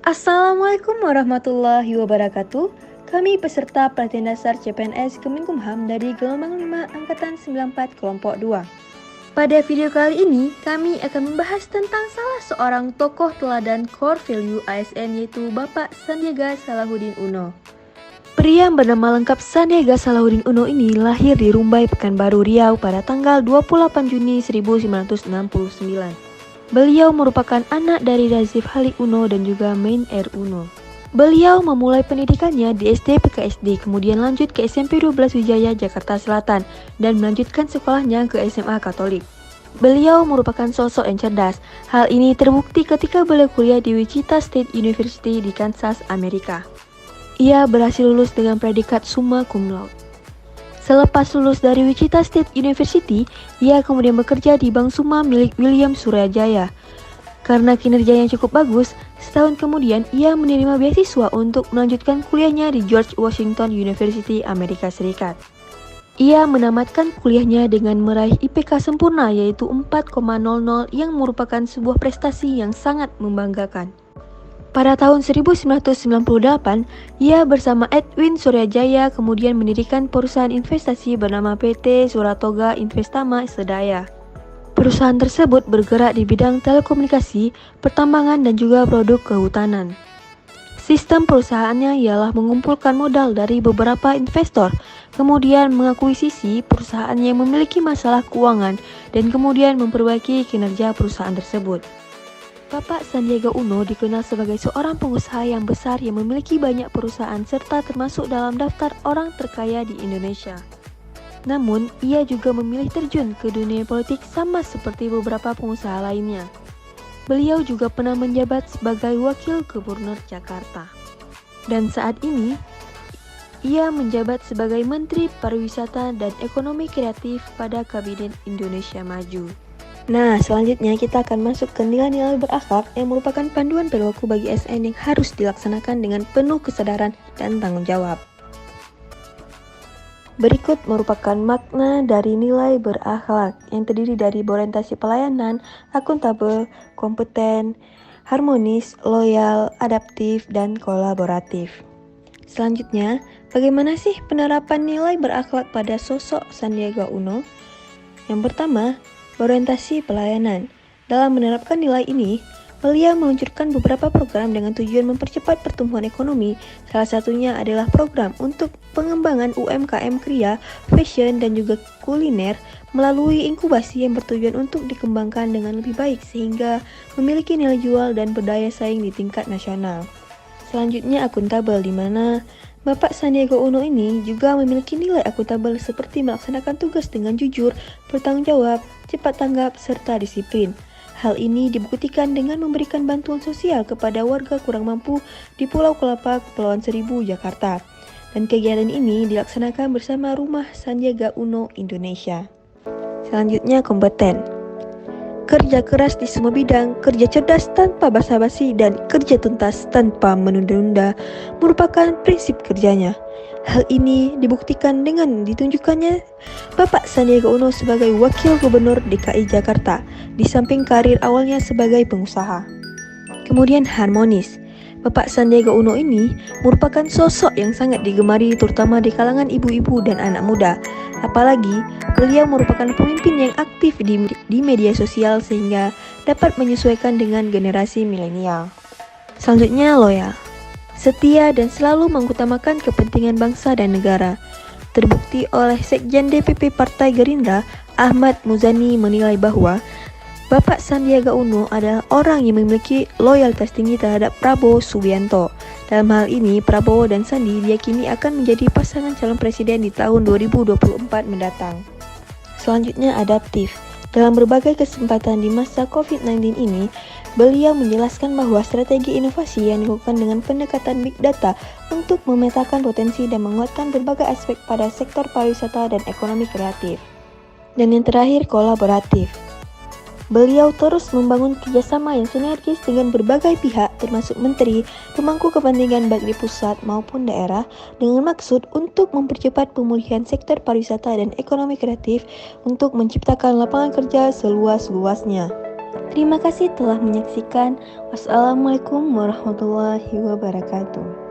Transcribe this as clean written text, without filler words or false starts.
Assalamualaikum warahmatullahi wabarakatuh. Kami peserta pelatihan dasar CPNS Kemenkumham dari gelombang 5 Angkatan 94 Kelompok 2. Pada video kali ini, kami akan membahas tentang salah seorang tokoh teladan core value ASN yaitu Bapak Sandiaga Salahuddin Uno. Pria yang bernama lengkap Sandiaga Salahuddin Uno ini lahir di Rumbai, Pekanbaru, Riau pada tanggal 28 Juni 1969. Beliau merupakan anak dari Razif Halik Uno dan juga Main R Uno. Beliau memulai pendidikannya di SD PKSD, kemudian lanjut ke SMP 12 Wijaya, Jakarta Selatan, dan melanjutkan sekolahnya ke SMA Katolik. Beliau merupakan sosok yang cerdas. Hal ini terbukti ketika beliau kuliah di Wichita State University di Kansas, Amerika. Ia berhasil lulus dengan predikat summa cum laude. Selepas lulus dari Wichita State University, ia kemudian bekerja di Bank Summa milik William Suryajaya. Karena kinerjanya cukup bagus, setahun kemudian ia menerima beasiswa untuk melanjutkan kuliahnya di George Washington University, Amerika Serikat. Ia menamatkan kuliahnya dengan meraih IPK sempurna yaitu 4,00 yang merupakan sebuah prestasi yang sangat membanggakan. Pada tahun 1998, ia bersama Edwin Suryajaya kemudian mendirikan perusahaan investasi bernama PT Suratoga Investama Sedaya. Perusahaan tersebut bergerak di bidang telekomunikasi, pertambangan, dan juga produk kehutanan. Sistem perusahaannya ialah mengumpulkan modal dari beberapa investor, kemudian mengakuisisi perusahaan yang memiliki masalah keuangan, dan kemudian memperbaiki kinerja perusahaan tersebut. Bapak Sandiaga Uno dikenal sebagai seorang pengusaha yang besar yang memiliki banyak perusahaan serta termasuk dalam daftar orang terkaya di Indonesia. Namun, ia juga memilih terjun ke dunia politik sama seperti beberapa pengusaha lainnya. Beliau juga pernah menjabat sebagai Wakil Gubernur Jakarta. Dan saat ini, ia menjabat sebagai Menteri Pariwisata dan Ekonomi Kreatif pada Kabinet Indonesia Maju. Nah, selanjutnya kita akan masuk ke nilai-nilai berakhlak yang merupakan panduan perilaku bagi ASN yang harus dilaksanakan dengan penuh kesadaran dan tanggung jawab. Berikut merupakan makna dari nilai berakhlak yang terdiri dari berorientasi pelayanan, akuntabel, kompeten, harmonis, loyal, adaptif, dan kolaboratif. Selanjutnya, bagaimana sih penerapan nilai berakhlak pada sosok Sandiaga Uno? Yang pertama, berorientasi pelayanan. Dalam menerapkan nilai ini, beliau meluncurkan beberapa program dengan tujuan mempercepat pertumbuhan ekonomi. Salah satunya adalah program untuk pengembangan UMKM kria, fashion, dan juga kuliner melalui inkubasi yang bertujuan untuk dikembangkan dengan lebih baik sehingga memiliki nilai jual dan berdaya saing di tingkat nasional. Selanjutnya akuntabel, di mana Bapak Sandiaga Uno ini juga memiliki nilai akuntabel seperti melaksanakan tugas dengan jujur, bertanggung jawab, cepat tanggap, serta disiplin. Hal ini dibuktikan dengan memberikan bantuan sosial kepada warga kurang mampu di Pulau Kelapa, Kepulauan Seribu, Jakarta. Dan kegiatan ini dilaksanakan bersama Rumah Sandiaga Uno Indonesia. Selanjutnya kompeten. Kerja keras di semua bidang, kerja cerdas tanpa basa-basi, dan kerja tuntas tanpa menunda-nunda merupakan prinsip kerjanya. Hal ini dibuktikan dengan ditunjukkannya Bapak Sandiaga Uno sebagai Wakil Gubernur DKI Jakarta, di samping karir awalnya sebagai pengusaha. Kemudian harmonis. Bapak Sandiaga Uno ini merupakan sosok yang sangat digemari terutama di kalangan ibu-ibu dan anak muda. Apalagi beliau merupakan pemimpin yang aktif di media sosial sehingga dapat menyesuaikan dengan generasi milenial. Selanjutnya loyal. Setia dan selalu mengutamakan kepentingan bangsa dan negara. Terbukti oleh Sekjen DPP Partai Gerindra, Ahmad Muzani menilai bahwa Bapak Sandiaga Uno adalah orang yang memiliki loyalitas tinggi terhadap Prabowo Subianto. Dalam hal ini, Prabowo dan Sandi diyakini akan menjadi pasangan calon presiden di tahun 2024 mendatang. Selanjutnya adaptif. Dalam berbagai kesempatan di masa COVID-19 ini, beliau menjelaskan bahwa strategi inovasi yang dilakukan dengan pendekatan big data untuk memetakan potensi dan menguatkan berbagai aspek pada sektor pariwisata dan ekonomi kreatif. Dan yang terakhir, kolaboratif. Beliau terus membangun kerjasama yang sinergis dengan berbagai pihak termasuk menteri, pemangku kepentingan baik di pusat maupun daerah dengan maksud untuk mempercepat pemulihan sektor pariwisata dan ekonomi kreatif untuk menciptakan lapangan kerja seluas-luasnya. Terima kasih telah menyaksikan. Wassalamualaikum warahmatullahi wabarakatuh.